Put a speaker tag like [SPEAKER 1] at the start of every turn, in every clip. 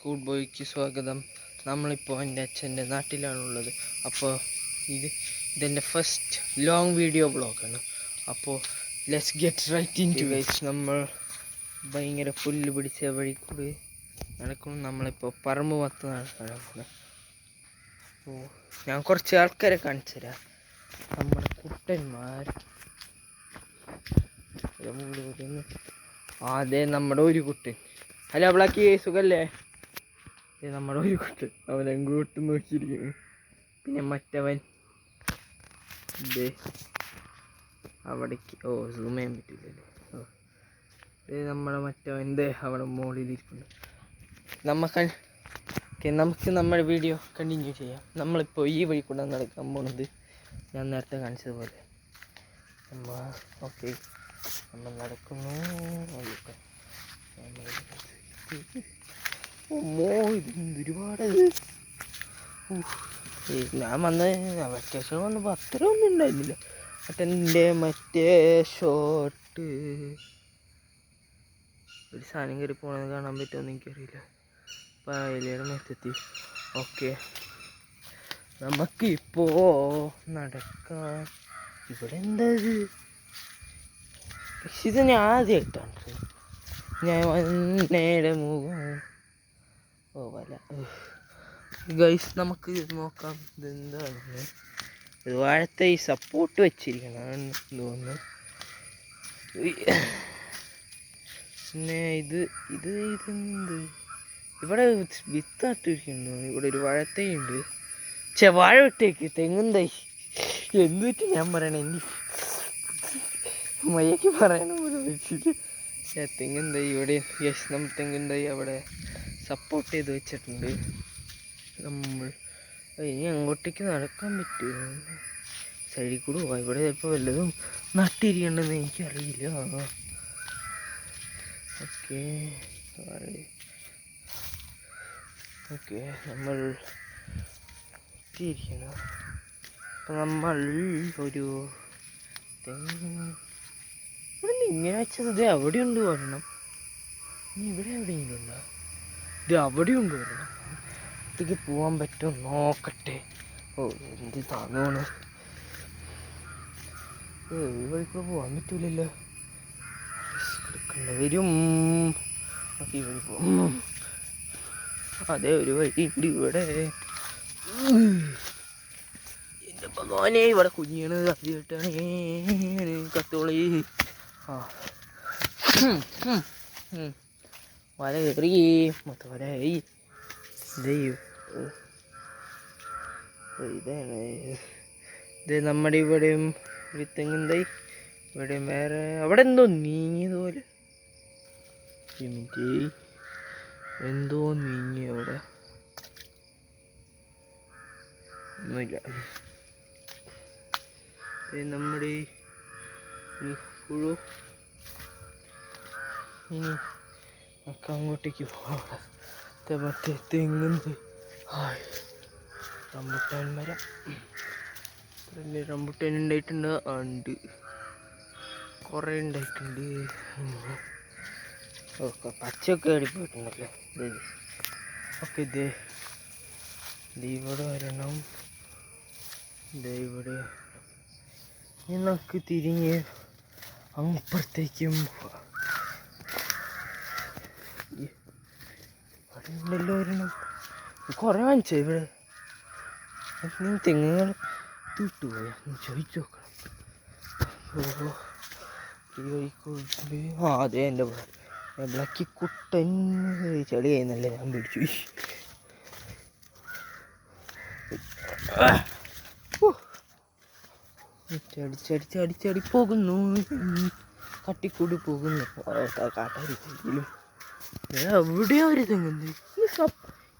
[SPEAKER 1] School ബോയ്ക്ക് സ്വാഗതം. നമ്മളിപ്പോൾ എൻ്റെ അച്ഛൻ്റെ നാട്ടിലാണുള്ളത്. അപ്പോൾ ഇതെൻ്റെ ഫസ്റ്റ് ലോങ് വീഡിയോ ബ്ലോഗാണ്. അപ്പോൾ let's get right into guys. നമ്മൾ ഭയങ്കര പുല്ല് പിടിച്ച വഴി കൂടി നടക്കും. നമ്മളിപ്പോൾ പറമ്പ് മൊത്തം നടക്കണം. അപ്പോൾ ഞാൻ കുറച്ച് ആൾക്കാരെ കാണിച്ചു തരാം. നമ്മുടെ കുട്ടന്മാർ അതെ, നമ്മുടെ ഒരു കുട്ടൻ. ഹലോ ബ്ലാക്കി, സുഖല്ലേ? നമ്മുടെ ഒരു കുട്ടൻ അവൻ എങ്ങോട്ട് നോക്കിയിരിക്കുന്നു. പിന്നെ മറ്റവൻ അവിടേക്ക് സൂം ചെയ്യാൻ പറ്റില്ലല്ലേ. നമ്മുടെ മറ്റവൻ അവിടെ മുകളിലിരിക്കുന്നു. നമുക്ക് നമ്മുടെ വീഡിയോ കണ്ടിന്യൂ ചെയ്യാം. നമ്മളിപ്പോൾ ഈ വഴി കൂടെ നടക്കാൻ പോകുന്നത് ഞാൻ നേരത്തെ കാണിച്ചതുപോലെ. ഓക്കെ, നമ്മൾ നടക്കുന്നു. ഒരുപാട് ഞാൻ വെക്കേഷൻ വന്നപ്പോൾ അത്ര ഒന്നും ഉണ്ടായിരുന്നില്ല. എൻ്റെ മറ്റേ ഷോട്ട് ഒരു സാധനം കയറി പോണത് കാണാൻ പറ്റുമെന്ന് എനിക്കറിയില്ല. പായലയുടെ മെത്തെത്തി. ഓക്കെ, നമുക്കിപ്പോ നടക്കാം. ഇവിടെ എന്താ പക്ഷെ ഇത് ഞാൻ ആദ്യമായിട്ടാണ് ഞാൻ വന്നേടെ മുഖം. വല ഗൈസ്, നമുക്ക് നോക്കാം ഇതെന്താണ്. ഒരു വാഴത്തെ ഈ സപ്പോർട്ട് വെച്ചിരിക്കണം തോന്നുന്നു. പിന്നെ ഇതെന്ത് ഇവിടെ വിത്താട്ടിരിക്കുന്നു. ഇവിടെ ഒരു വാഴത്തൈയുണ്ട്. വാഴ വിട്ടേക്ക് തെങ്ങും തൈ എന്ത് വെച്ച് ഞാൻ പറയണേ, എനിക്ക് മയ്യക്ക് പറയണ പോലെ വെച്ചിട്ട് തെങ്ങും തൈ ഇവിടെ. യെസ്, നമ്മൾ തെങ്ങും തൈ അവിടെ സപ്പോർട്ട് ചെയ്ത് വെച്ചിട്ടുണ്ട്. നമ്മൾ ഇനി അങ്ങോട്ടേക്ക് നടക്കാൻ പറ്റുമോ? സൈഡിൽ കൂടെ പോവാം. ഇവിടെ ചിലപ്പോൾ വല്ലതും നട്ടിരിക്കണ്ടെന്ന് എനിക്കറിയില്ല. ഓക്കെ നമ്മൾ എത്തിയിരിക്കണം. അപ്പം നമ്മൾ ഒരു ഇവിടെ ഇങ്ങനെ വെച്ചത് അവിടെയുണ്ട് വരണം. ഇനി ഇവിടെ എവിടെയെങ്കിലും ഉണ്ടോ? ഇത് അവിടെയുണ്ട് വരണം. ഇതൊക്കെ പോകാൻ പറ്റുമോ നോക്കട്ടെ. എന്ത് താങ്ങാണ്. ഈ വഴിക്കൂടെ പോകാൻ പറ്റൂലല്ലോ. വരും. ഈ വഴി പോകും. അതെ, ഒരു വഴി ഉണ്ട് ഇവിടെ. എൻ്റെ ഭഗവാനെ, ഇവിടെ കുഞ്ഞാണ് ആദ്യമായിട്ടാണ് കത്തോളി. വല കയറി മൊത്തം വലയായി. ഇതാണ് ഇത്. നമ്മുടെ ഇവിടെയും ഒരു തെങ്ങും തൈ, ഇവിടെയും വേറെ. അവിടെ എന്തോ നീങ്ങിയതുപോലെ. എന്തോ നീങ്ങി അവിടെ. ഒന്നുമില്ല. നമ്മുടെ പുഴു. ഇനി നമുക്ക് അങ്ങോട്ടേക്ക് പോകാം. മറ്റേ തെങ്ങും തൈ. റംബുട്ടാൻ മരം. റംബുട്ടാൻ ഉണ്ടായിട്ടുണ്ട്. കുറേ ഉണ്ടായിട്ടുണ്ട്. പച്ചയൊക്കെ അടിപ്പോയിട്ടുണ്ടല്ലോ. ഓക്കെ, ഇവിടെ വരണം. ഇവിടെ നമുക്ക് തിരിഞ്ഞ് അങ്ങപ്പുറത്തേക്കും ഉണ്ടല്ലോ വരണം. കുറേ വാങ്ങിച്ചോ ഇവിടെ. തെങ്ങുകൾ തീട്ടുപോയ ചോദിച്ചു നോക്കണം. ഈ വഴിക്കൂടെ അതെ, എൻ്റെ ബ്ലാക്കി കുട്ടൻ ചെളി ചെയ്യുന്നല്ലേ ഞാൻ പിടിച്ചു. അടിച്ചടി പോകുന്നു. തട്ടിക്കൂടി പോകുന്നു. കാട്ടായിരിക്കും. എവിടെയോ ഒരു തെങ്ങുണ്ട്.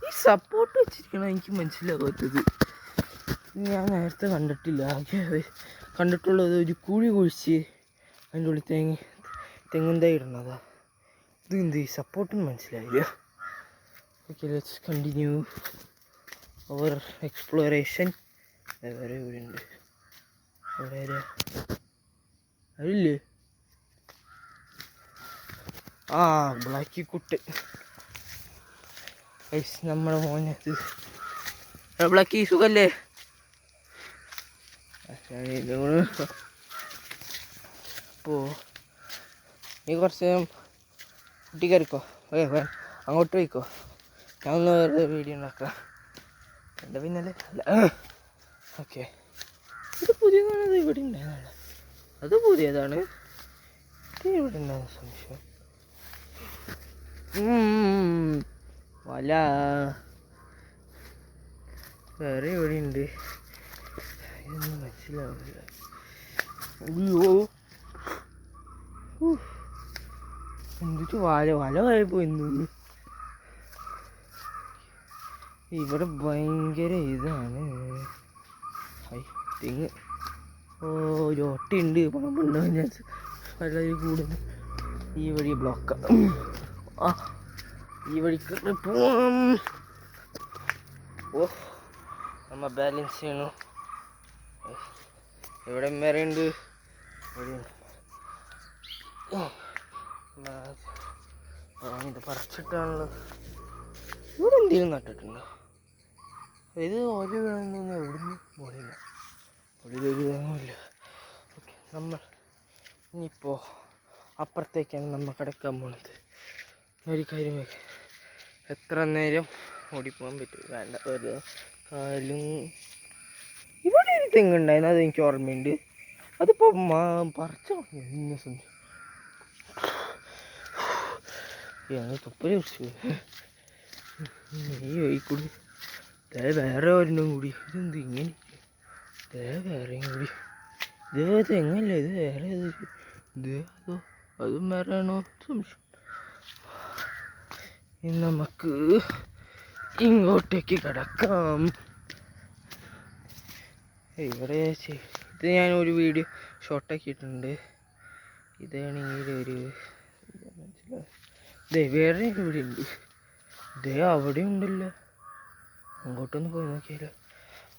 [SPEAKER 1] ഈ സപ്പോർട്ട് വെച്ചിരിക്കണം എനിക്ക് മനസ്സിലാകാത്തത്. ഞാൻ നേരത്തെ കണ്ടിട്ടില്ല. കണ്ടിട്ടുള്ളത് ഒരു കുഴി കുഴിച്ച് അതിൻ്റെ ഉള്ളിൽ തെങ്ങും തൈ ഇടണതാ. ഇതെന്ത് സപ്പോർട്ടെന്ന് മനസ്സിലായില്ല. Okay, let's continue our exploration. വേറെ ഇവിടെ ഉണ്ട്. അവിടെ അതില്ലേ? ബ്ലാക്കി കുട്ടൻ. ഗൈസ് നമ്മുടെ മോനത് ബ്ലാക്കി സുഖല്ലേ? അപ്പോൾ നീ കുറച്ച് കുട്ടി കയറിക്കോ, അങ്ങോട്ട് പോയിക്കോ, ഞാൻ ഒന്ന് വേറെ വീഡിയോ ഉണ്ടാക്കാം. എൻ്റെ പിന്നല്ലേ അല്ല ഓക്കെ. ഇത് പുതിയതാണത്, ഇവിടെ ഉണ്ടായതാണ്. അത് പുതിയതാണ്, ഇത് ഇവിടെ ഉണ്ടാകുന്ന സംശയം. വല വേറെ എവിടെ ഉണ്ട് ഇതൊന്നും മനസ്സിലാവില്ല. അയ്യോ എന്തിട്ട് വല പോയി. ഇവിടെ ഭയങ്കര ഇതാണ് തെങ്ങ്. ഒരു ഒട്ടയുണ്ട്, പാമ്പുണ്ടാവും ചാൻസ് വളരെ കൂടുതൽ. ഈ വഴി ബ്ലോക്ക്, ഈ വഴിക്ക് പോവാം. ഓ നമ്മ ബാലൻസ് ചെയ്യണു. ഇവിടെ വരെ ഉണ്ട്, ഇത് പറിച്ചിട്ടാണല്ലോ. ഇവിടെ എന്തെങ്കിലും നട്ടിട്ടുണ്ടോ? ഇത് ഓരോ വേണമെന്ന് എവിടുന്ന് പോലില്ല, ഒരു വേണമില്ല. ഓക്കെ, നമ്മൾ ഇനിയിപ്പോൾ അപ്പുറത്തേക്കാണ് നമ്മൾ കിടക്കാൻ പോണത്. ഒരു കാര്യം എത്ര നേരം ഓടിപ്പോകാൻ പറ്റും, വേണ്ട ഒരു കാലും. ഇവിടെ ഒരു തെങ്ങുണ്ടായിരുന്നു, അതെനിക്ക് ഓർമ്മയുണ്ട്. അതിപ്പോൾ പറിച്ചു തുപ്പല് കുറിച്ച് ഈ വഴിക്കൂടി വേറെ ഒരെണ്ണം കൂടി. ഇതെന്ത് ഇങ്ങനെ വേറെയും കൂടി? ഇത് തെങ്ങല്ലേ, ഇത് വേറെ ഇത് അതോ അതും വേറെ ആണോ സംശയം. ഇനി നമുക്ക് ഇങ്ങോട്ടേക്ക് കിടക്കാം. ഇവിടെ ഇത് ഞാനൊരു വീഡിയോ ഷോർട്ടാക്കിയിട്ടുണ്ട്. ഇതാണെങ്കിൽ ഒരു മനസ്സിലായി. ഇതേ വേറെ ഇവിടെ ഉണ്ട്, ഇതേ അവിടെ ഉണ്ടല്ലോ, അങ്ങോട്ടൊന്ന് പോയി നോക്കിയാലോ.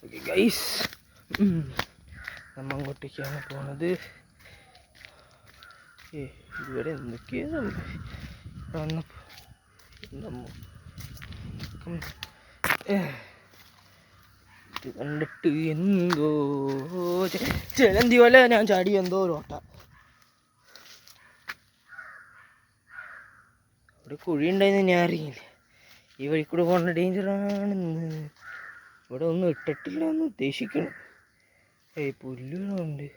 [SPEAKER 1] ഓക്കെ ഗൈസ്, നമ്മൾ അങ്ങോട്ടേക്കാണ് പോണത്. ഇവിടെ എന്തൊക്കെയാണ് ഇത് കണ്ടിട്ട് എന്തോ ചെലന്തി പോലെ ഞാൻ ചാടി എന്തോ ഒരു ഓട്ട. ഇവിടെ കുഴി ഉണ്ടായിരുന്നു, ഞാൻ അറിയില്ല. ഈ വഴി കൂടെ പോകേണ്ട ഡേഞ്ചറാണെന്ന് ഇവിടെ ഒന്നും ഇട്ടിട്ടില്ല എന്ന് ഉദ്ദേശിക്കണം. പുല്ലുകളുണ്ട്,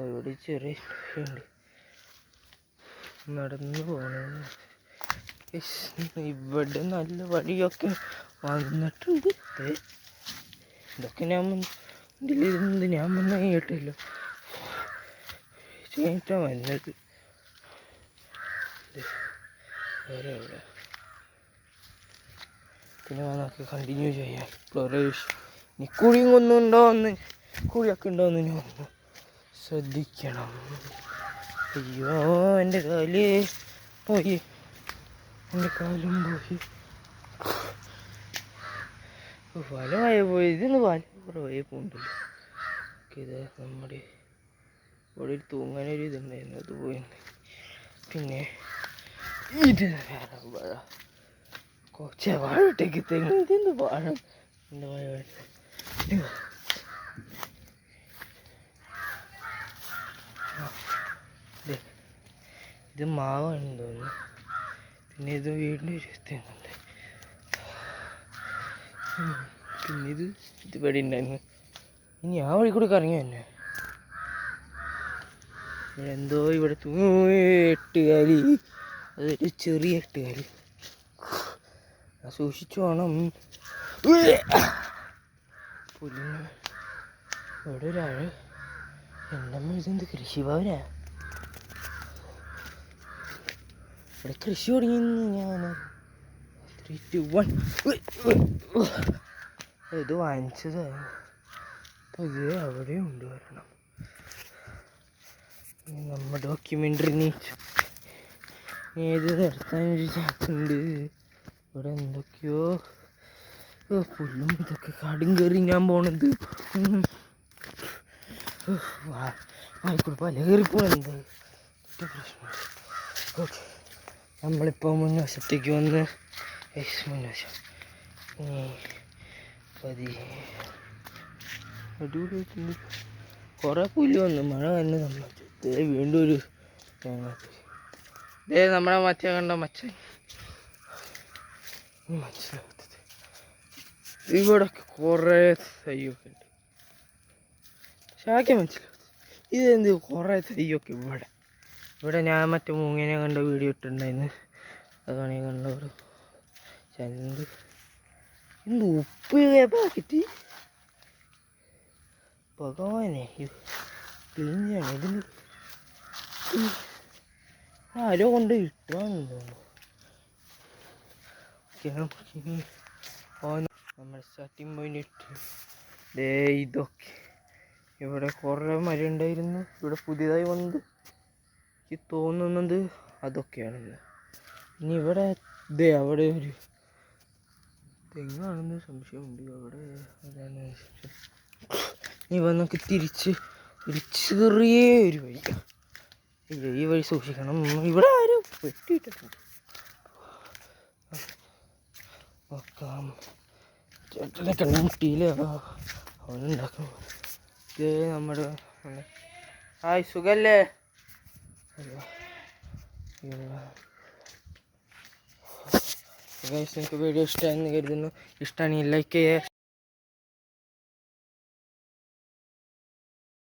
[SPEAKER 1] ഇവിടെ ചെറിയ ഉണ്ട്. നടന്നു പോകണത്. ഇവിടെ നല്ല വഴിയൊക്കെ വന്നിട്ടുണ്ട്. ഇതൊക്കെ ഞാൻ ഇതിലിരുന്നത് ഞാൻ വന്ന കേട്ടില്ല, ചേട്ടാ വന്നത് വേറെ എവിടെ. പിന്നെ നമുക്ക് കണ്ടിന്യൂ ചെയ്യാം എക്സ്പ്ലോറേഷൻ. ഇനി കുഴിയൊന്നും ഉണ്ടോയെന്ന്, കുഴിയൊക്കെ ഉണ്ടോയെന്ന് ഞാൻ ഒന്ന് ശ്രദ്ധിക്കണം. അയ്യോ എൻ്റെ കാല് പോയി, എൻ്റെ കാലും പോയി. വലമായ പോയി, ഇതിന്ന് വല കുറവായി പോകുന്നുണ്ടല്ലോ. ഇത് നമ്മുടെ ഇവിടെ ഒരു തൂങ്ങാനൊരു ഇതുണ്ടായിരുന്നു, അത് പോയി. പിന്നെ ഇത് വേറെ വാഴ, കുറച്ച് വാഴട്ടേക്ക് തെങ്ങ്. ഇതെന്ത് വാഴ, എൻ്റെ വാഴ ഇത് മാവാണെന്ന് തോന്നുന്നു. പിന്നെ ഇത് വീടിൻ്റെ ഒരു തെങ്ങുണ്ട്. പിന്നെ ഇത് ഇവിടെ ഉണ്ടായിരുന്നു. ഇനി ആ വഴി കൂടെ കറങ്ങി തന്നെ. ഇവിടെ എന്തോ ഇവിടെ എട്ടുകാലി, അതൊരു ചെറിയ എട്ടുകാലി, സൂക്ഷിച്ചു വേണം. പുല്ലിന് ഇവിടെ ഒരാൾ എണ്ണമ്മ, ഇതെന്ത് കൃഷിഭവനാ? ഇവിടെ കൃഷി തുടങ്ങിയെന്ന് ഞാൻ 3, 2, 1 ഇത് വാങ്ങിച്ചതാണ്. അപ്പോൾ ഇത് അവിടെയും ഉണ്ട് വരണം. നമ്മ ഡോക്യുമെൻ്ററി ഏത് നിർത്താനൊരു ചാൻസ് ഉണ്ട്. ഇവിടെ എന്തൊക്കെയോ പുല്ലും ഇതൊക്കെ കാടും കയറി ഞാൻ പോണത്. ആയിക്കോട്ടെ, പല കയറി പോകണത് പ്രശ്നം. ഓക്കെ, നമ്മളിപ്പോൾ മുൻവശത്തേക്ക് വന്ന് അടിപൊളിയായിട്ടുണ്ട്. കുറെ പുല്ല് വന്നു, മഴ തന്നെ സമ്മതിച്ചു. വീണ്ടും ഒരു നമ്മളെ മച്ച കണ്ട മച്ച ഇവിടെ കുറേ തയ്യൊക്കെ ഉണ്ട്. ശാഖ്യ മനസ്സിലാവും ഇതെന്ത് കുറേ തയ്യൊക്കെ ഇവിടെ ഞാൻ മറ്റേ മൂങ്ങനെ കണ്ട വീഡിയോ ഇട്ടിട്ടുണ്ടായിരുന്നു. അതാണ് ഈ കണ്ട ഒരു ചന്ത്. എന്ത് ഉപ്പ് പാക്കറ്റ് ഭഗവാനെ, ക്ലീൻ ചെയ്യണം. ഇതിന് ആരോ കൊണ്ട് ഇട്ടാന്ന് തോന്നുന്നു. നമ്മൾ സ്റ്റാർട്ടിങ് പോയിന്റ് ഇട്ട് ഇതൊക്കെ ഇവിടെ കുറേ മരം ഉണ്ടായിരുന്നു. ഇവിടെ പുതിയതായി വന്നത് എനിക്ക് തോന്നുന്നത് അതൊക്കെയാണെന്ന്. ഇനി ഇവിടെ അവിടെ ഒരു തെങ്ങാണെന്ന് സംശയമുണ്ട്. അവിടെ അതാണ് സംശയം. ഇനി നമുക്ക് തിരിച്ച് ചെറിയ ഒരു വഴി, ഈ വഴി സൂക്ഷിക്കണം. ഇവിടെ ആരും വെട്ടിയിട്ടിട്ടുണ്ട്. നോക്കാം, ചേട്ടനെ കണ്ടുമുട്ടിയില്ല, അവനുണ്ടാക്കണം. ഇത് നമ്മുടെ ഹായ്, സുഖല്ലേ? നിങ്ങൾക്ക് വീഡിയോ ഇഷ്ടമായെന്ന് കരുതുന്നു. ഇഷ്ടമാണെങ്കിൽ ലൈക്ക് ചെയ്യുക.